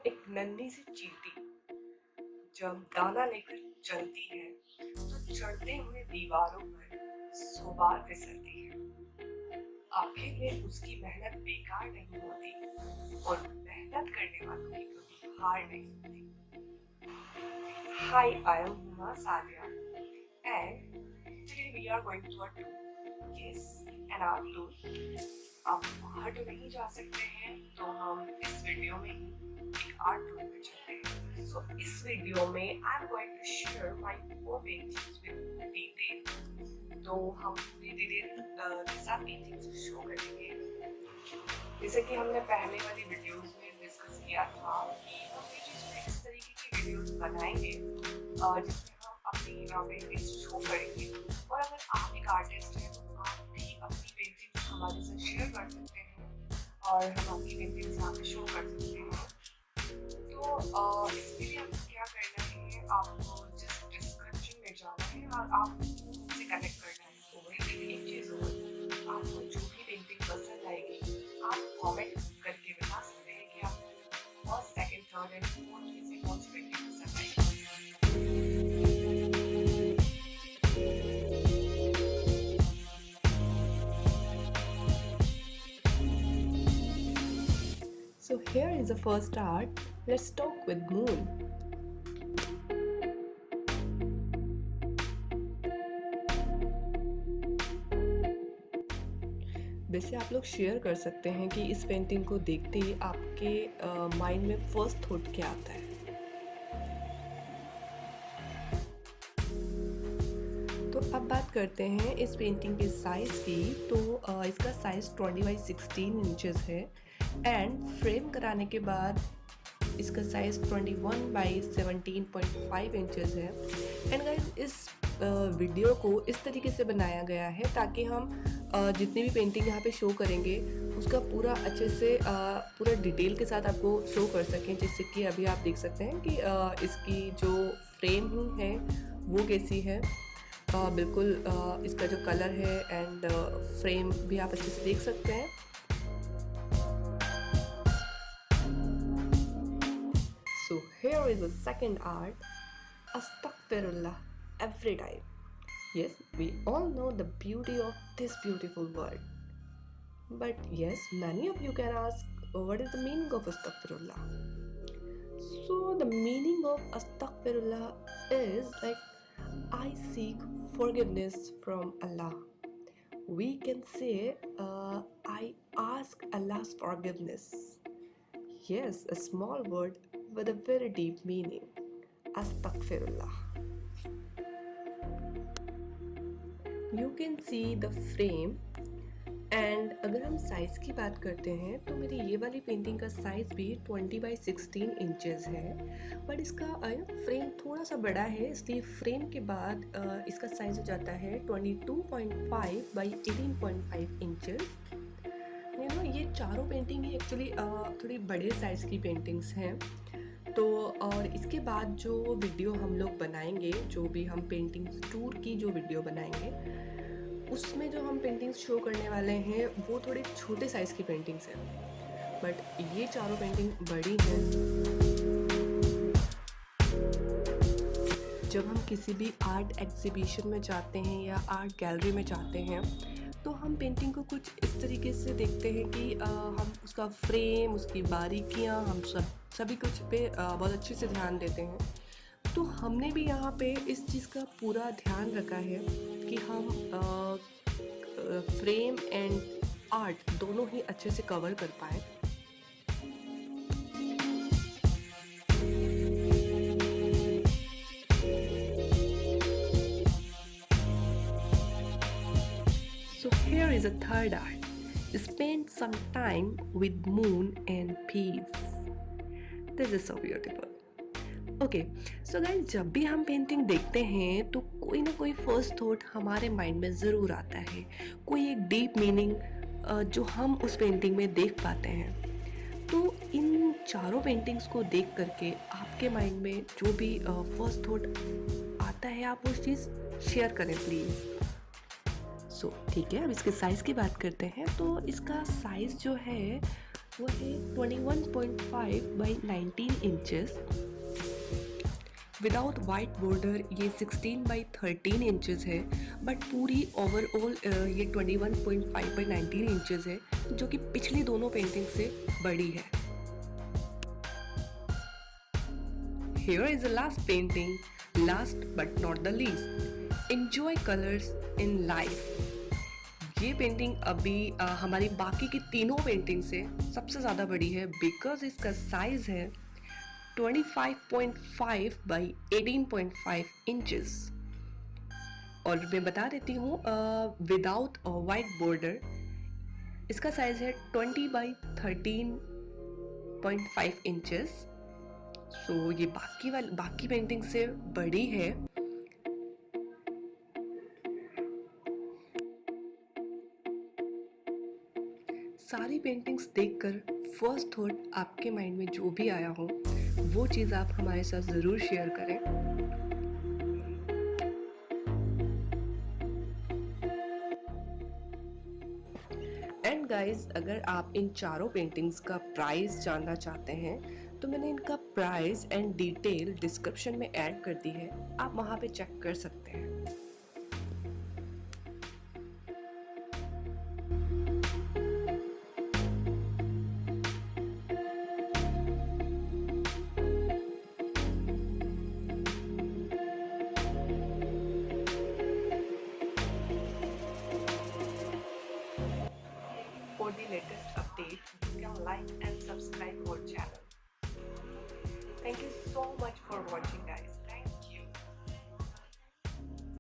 एक नन्ही सी चींटी जब दाना लेकर चलती है तो चढ़ते हुए दीवारों पर 100 बार फिसलती है। आखिर में उसकी मेहनत बेकार नहीं होती और मेहनत करने वालों की कभी हार नहीं होती। Hi, I am Huma and today we are going to a tour. Yes, an art tour. आप बाहर तो नहीं जा सकते हैं तो हम इस वीडियो में ही एक आर्ट टूर पे चलते हैं। So इस वीडियो में I am going to share my 4 paintings with detail। तो हम पूरी डिटेल के साथ पेंटिंग्स शो करेंगे। जैसे कि हमने पहले वाली वीडियोस में डिस्कस किया था कि हम पेंटिंग्स में इस तरीके की वीडियोस बनाएंगे जिसमें हम अपनी पेंटिंग्स शो करेंगे। और अगर आप एक आर्टिस्ट हैं तो आप भी अपनी पेंटिंग्स हमारे साथ शेयर कर सकते हैं और हम आपकी पेंटिंग्स यहाँ पे शो कर सकते हैं। तो इसके लिए आपको क्या करना है, आपको जिस डिस्क्रिप्शन में जाना है और आपसे कनेक्ट करना है। तो वही एक चीज़ और आपको जो भी पेंटिंग पसंद आएगी आप कमेंट करके बता सकते हैं कि आपको first, second, third and fourth में से कौन सी पेंटिंग पसंद आएगी। So here is the first art. Let's talk with moon. वैसे आप लोग शेयर कर सकते हैं कि इस पेंटिंग को देखते ही आपके माइंड में फर्स्ट थॉट क्या आता है। तो अब बात करते हैं इस पेंटिंग के साइज़ की। तो इसका साइज़ 20x16 इंचेस है एंड फ्रेम कराने के बाद इसका साइज़ 21x17.5 इंचेस है। एंड गाइस इस वीडियो को इस तरीके से बनाया गया है ताकि हम जितनी भी पेंटिंग यहाँ पे शो करेंगे उसका पूरा अच्छे से पूरा डिटेल के साथ आपको शो कर सकें। जैसे कि अभी आप देख सकते हैं कि इसकी जो फ्रेम है वो कैसी है, बिल्कुल इसका जो कलर है एंड फ्रेम भी आप अच्छे से देख सकते हैं। So here is the second art, Astaghfirullah, every time. Yes, we all know the beauty of this beautiful word. But yes, many of you can ask, what is the meaning of Astaghfirullah? So the meaning of Astaghfirullah is like, I seek forgiveness from Allah. We can say, I ask Allah's forgiveness. Yes, a small word with a very deep meaning. Astaghfirullah. You can see the frame and अगर हम size की बात करते हैं तो मेरी ये वाली पेंटिंग का साइज़ भी 20x16 इंचेस है, बट इसका फ्रेम थोड़ा सा बड़ा है, इसलिए फ्रेम के बाद इसका साइज़ हो जाता है 22.5x18.5 इंचेस। ये चारों पेंटिंग ही एक्चुअली थोड़ी बड़े साइज़ की पेंटिंग्स हैं। तो और इसके बाद जो वीडियो हम लोग बनाएंगे, जो भी हम पेंटिंग टूर की जो वीडियो बनाएंगे उसमें जो हम पेंटिंग्स शो करने वाले हैं वो थोड़े छोटे साइज़ की पेंटिंग्स हैं, बट ये चारों पेंटिंग बड़ी हैं। जब हम किसी भी आर्ट एग्जीबिशन में जाते हैं या आर्ट गैलरी में जाते हैं तो हम पेंटिंग को कुछ इस तरीके से देखते हैं कि हम उसका फ्रेम, उसकी बारीकियाँ, हम सभी कुछ पे बहुत अच्छे से ध्यान देते हैं। तो हमने भी यहाँ पे इस चीज़ का पूरा ध्यान रखा है कि हम फ्रेम एंड आर्ट दोनों ही अच्छे से कवर कर पाए। So here is a third art. Spend some time with moon and peace. This is so beautiful. Okay so guys, जब भी हम पेंटिंग देखते हैं तो कोई ना कोई फर्स्ट थॉट हमारे माइंड में ज़रूर आता है, कोई एक डीप मीनिंग जो हम उस पेंटिंग में देख पाते हैं। तो इन चारों पेंटिंग्स को देख करके आपके माइंड में जो भी फर्स्ट थॉट आता है आप उस चीज़ शेयर करें प्लीज़। सो ठीक है, अब इसके साइज़ की बात करते हैं। तो इसका साइज़ जो है वो है 21.5 by 19 inches. Without white border ये 16 बाई 13 इंचेस है, बट पूरी ओवरऑल ये 21.5 बाई 19 इंचेस है, जो कि पिछली दोनों पेंटिंग से बड़ी है। Here is the last painting, last but not the least. Enjoy colors in life. ये पेंटिंग अभी हमारी बाकी की तीनों पेंटिंग से सबसे ज़्यादा बड़ी है, बिकॉज इसका साइज है 25.5 बाई 18.5 इंचेस। और मैं बता देती हूँ, विदाउट वाइट बॉर्डर इसका साइज है 20 बाई 13.5 इंचेस। सो ये बाकी पेंटिंग से बड़ी है। सारी पेंटिंग्स देखकर फर्स्ट थॉट आपके माइंड में जो भी आया हो वो चीज़ आप हमारे साथ ज़रूर शेयर करें। एंड गाइस, अगर आप इन चारों पेंटिंग्स का प्राइस जानना चाहते हैं तो मैंने इनका प्राइस एंड डिटेल डिस्क्रिप्शन में ऐड कर दी है, आप वहाँ पे चेक कर सकते हैं।